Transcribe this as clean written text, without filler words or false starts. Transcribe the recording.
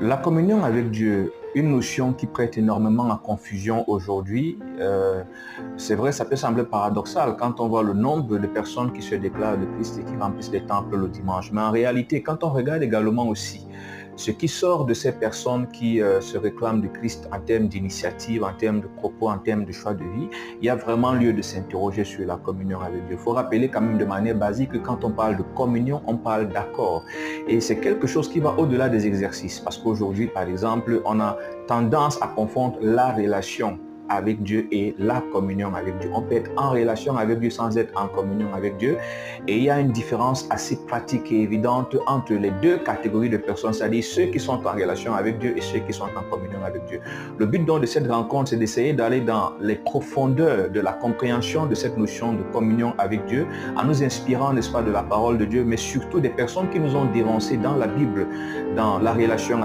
La communion avec Dieu, une notion qui prête énormément à confusion aujourd'hui. C'est vrai, ça peut sembler paradoxal quand on voit le nombre de personnes qui se déclarent de Christ et qui remplissent les temples le dimanche. Mais en réalité, quand on regarde également aussi ce qui sort de ces personnes qui se réclament de Christ en termes d'initiative, en termes de propos, en termes de choix de vie, il y a vraiment lieu de s'interroger sur la communion avec Dieu. Il faut rappeler quand même de manière basique que quand on parle de communion, on parle d'accord. Et c'est quelque chose qui va au-delà des exercices. Parce qu'aujourd'hui, par exemple, on a tendance à confondre la relation avec Dieu et la communion avec Dieu. On peut être en relation avec Dieu sans être en communion avec Dieu. Et il y a une différence assez pratique et évidente entre les deux catégories de personnes, c'est-à-dire ceux qui sont en relation avec Dieu et ceux qui sont en communion avec Dieu. Le but donc de cette rencontre, c'est d'essayer d'aller dans les profondeurs de la compréhension de cette notion de communion avec Dieu, en nous inspirant, n'est-ce pas, de la parole de Dieu, mais surtout des personnes qui nous ont dévancés dans la Bible, dans la relation